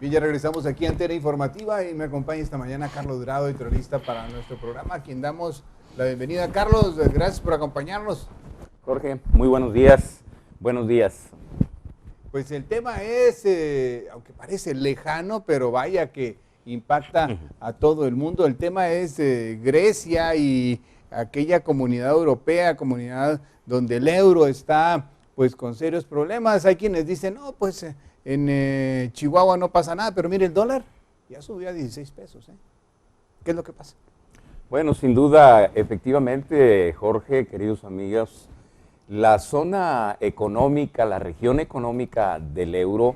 Bien, ya regresamos aquí a Antena Informativa y me acompaña esta mañana Carlos Dorado, editorialista para nuestro programa, a quien damos la bienvenida. Carlos, gracias por acompañarnos. Jorge, muy buenos días. Buenos días. Pues el tema es, aunque parece lejano, pero vaya que impacta a todo el mundo. El tema es Grecia y aquella comunidad europea, comunidad donde el euro está pues con serios problemas. Hay quienes dicen, no, pues en Chihuahua no pasa nada, pero mire, el dólar ya subió a 16 pesos. ¿Qué es lo que pasa? Bueno, sin duda, efectivamente, Jorge, queridos amigos, la zona económica, la región económica del euro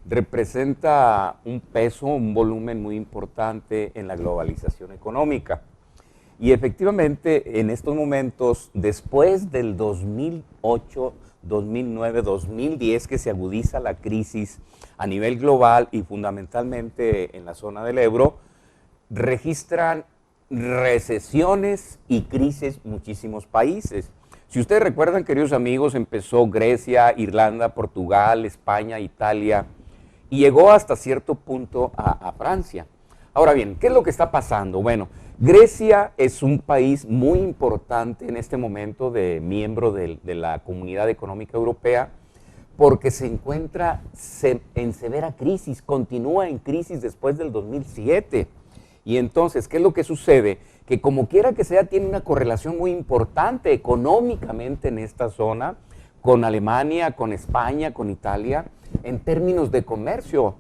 representa un peso, un volumen muy importante en la globalización económica. Y efectivamente, en estos momentos, después del 2008, 2009, 2010, que se agudiza la crisis a nivel global y fundamentalmente en la zona del euro, registran recesiones y crisis muchísimos países. Si ustedes recuerdan, queridos amigos, empezó Grecia, Irlanda, Portugal, España, Italia, y llegó hasta cierto punto a Francia. Ahora bien, ¿qué es lo que está pasando? Bueno, Grecia es un país muy importante en este momento de miembro de la Comunidad Económica Europea porque se encuentra en severa crisis, continúa en crisis después del 2007. Y entonces, ¿qué es lo que sucede? Que como quiera que sea, tiene una correlación muy importante económicamente en esta zona con Alemania, con España, con Italia, en términos de comercio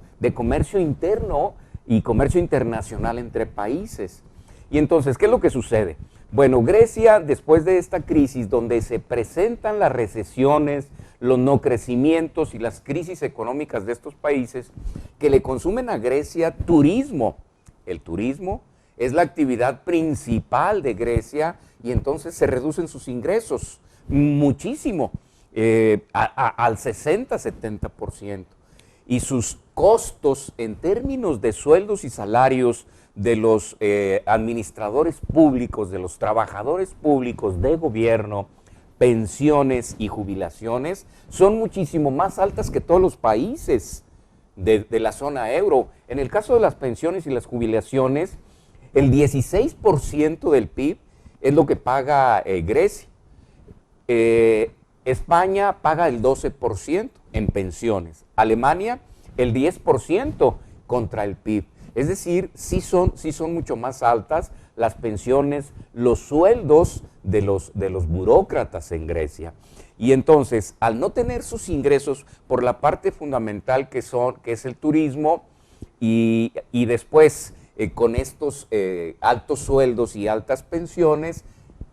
interno y comercio internacional entre países. Y entonces, ¿qué es lo que sucede? Bueno, Grecia, después de esta crisis donde se presentan las recesiones, los no crecimientos y las crisis económicas de estos países, que le consumen a Grecia turismo. El turismo es la actividad principal de Grecia y entonces se reducen sus ingresos muchísimo, al 60-70%. Y sus costos en términos de sueldos y salarios de los administradores públicos, de los trabajadores públicos de gobierno, pensiones y jubilaciones, son muchísimo más altas que todos los países de la zona euro. En el caso de las pensiones y las jubilaciones, el 16% del PIB es lo que paga Grecia. España paga el 12% en pensiones. Alemania el 10% contra el PIB. Es decir, sí son mucho más altas las pensiones, los sueldos de los burócratas en Grecia. Y entonces, al no tener sus ingresos por la parte fundamental que es el turismo, y después con estos altos sueldos y altas pensiones,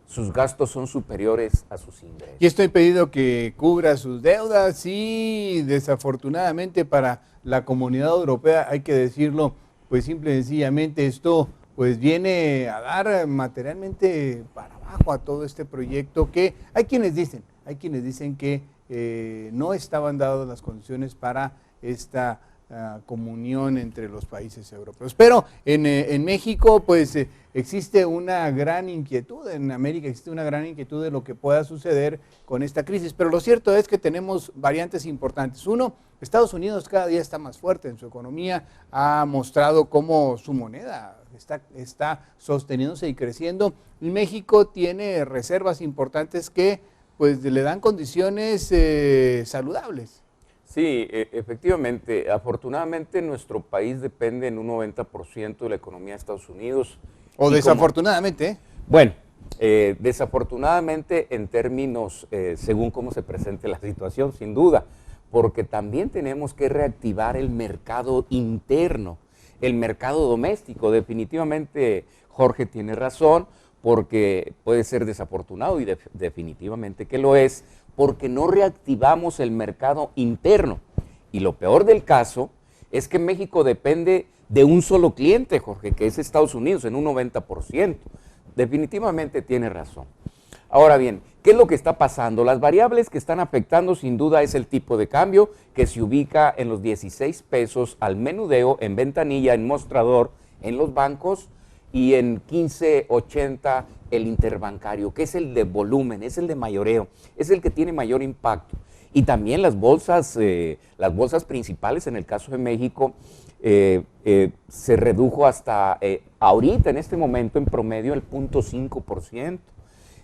sus gastos son superiores a sus ingresos. Y esto ha impedido que cubra sus deudas y desafortunadamente para la comunidad europea, hay que decirlo, pues simple y sencillamente esto pues viene a dar materialmente para abajo a todo este proyecto que hay quienes dicen que no estaban dadas las condiciones para esta comunión entre los países europeos. Pero en México pues existe una gran inquietud, en América existe una gran inquietud de lo que pueda suceder con esta crisis, pero lo cierto es que tenemos variantes importantes. Uno, Estados Unidos cada día está más fuerte en su economía, ha mostrado cómo su moneda está sosteniéndose y creciendo, y México tiene reservas importantes que pues le dan condiciones saludables. Sí, efectivamente. Afortunadamente nuestro país depende en un 90% de la economía de Estados Unidos. O desafortunadamente. Bueno, desafortunadamente en términos, según cómo se presente la situación, sin duda, porque también tenemos que reactivar el mercado interno, el mercado doméstico. Definitivamente Jorge tiene razón, porque puede ser desafortunado y definitivamente que lo es, porque no reactivamos el mercado interno. Y lo peor del caso es que México depende de un solo cliente, Jorge, que es Estados Unidos, en un 90%. Definitivamente tiene razón. Ahora bien, ¿qué es lo que está pasando? Las variables que están afectando sin duda es el tipo de cambio, que se ubica en los 16 pesos al menudeo, en ventanilla, en mostrador, en los bancos, y en 15.80 el interbancario, que es el de volumen, es el de mayoreo, es el que tiene mayor impacto. Y también las bolsas principales, en el caso de México, se redujo hasta ahorita, en este momento, en promedio, el 0.5%.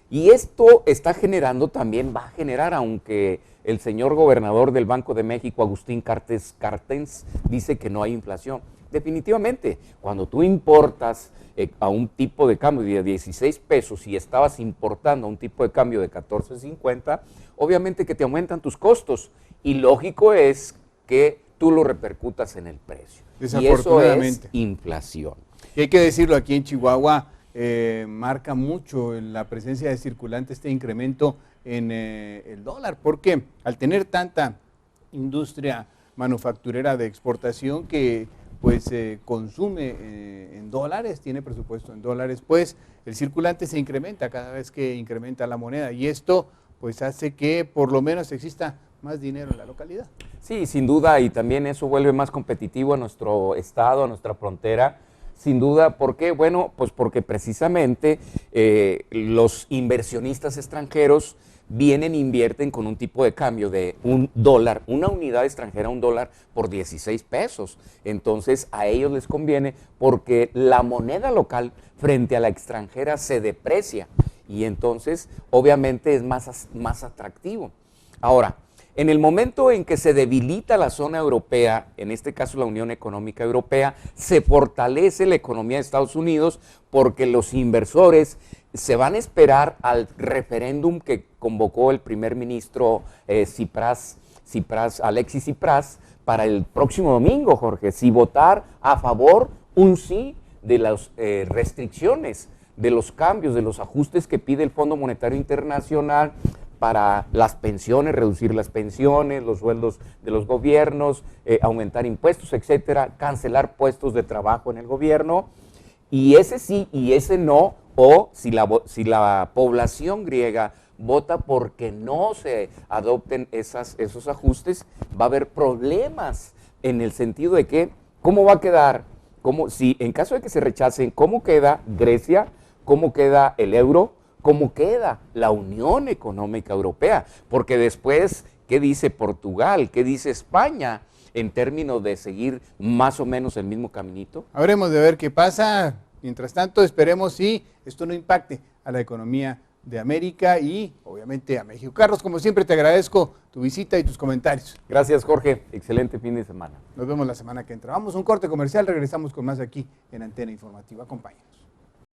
Y esto está generando también, va a generar, aunque el señor gobernador del Banco de México, Agustín Carstens, dice que no hay inflación. Definitivamente, cuando tú importas a un tipo de cambio de 16 pesos y estabas importando a un tipo de cambio de 14.50, obviamente que te aumentan tus costos. Y lógico es que tú lo repercutas en el precio. Y eso es inflación. Y hay que decirlo, aquí en Chihuahua marca mucho en la presencia de circulante este incremento en el dólar, porque al tener tanta industria manufacturera de exportación que pues consume en dólares, tiene presupuesto en dólares, pues el circulante se incrementa cada vez que incrementa la moneda y esto pues hace que por lo menos exista más dinero en la localidad. Sí, sin duda, y también eso vuelve más competitivo a nuestro estado, a nuestra frontera. Sin duda, ¿por qué? Bueno, pues porque precisamente los inversionistas extranjeros vienen e invierten con un tipo de cambio de $1, una unidad extranjera, $1 por 16 pesos. Entonces, a ellos les conviene porque la moneda local frente a la extranjera se deprecia y entonces, obviamente, es más atractivo. Ahora, en el momento en que se debilita la zona europea, en este caso la Unión Económica Europea, se fortalece la economía de Estados Unidos porque los inversores se van a esperar al referéndum que convocó el primer ministro Alexis Tsipras, para el próximo domingo, Jorge. Si votar a favor, un sí de las restricciones, de los cambios, de los ajustes que pide el Fondo Monetario Internacional para las pensiones, reducir las pensiones, los sueldos de los gobiernos, aumentar impuestos, etcétera, cancelar puestos de trabajo en el gobierno, y ese sí y ese no, o si la población griega vota porque no se adopten esos ajustes, va a haber problemas en el sentido de que, ¿cómo va a quedar? Si en caso de que se rechacen, ¿cómo queda Grecia? ¿Cómo queda el euro? ¿Cómo queda la Unión Económica Europea? Porque después, ¿qué dice Portugal? ¿Qué dice España en términos de seguir más o menos el mismo caminito? Habremos de ver qué pasa. Mientras tanto, esperemos si esto no impacte a la economía de América y obviamente a México. Carlos, como siempre, te agradezco tu visita y tus comentarios. Gracias, Jorge. Excelente fin de semana. Nos vemos la semana que entra. Vamos a un corte comercial, regresamos con más aquí en Antena Informativa. Acompáñanos.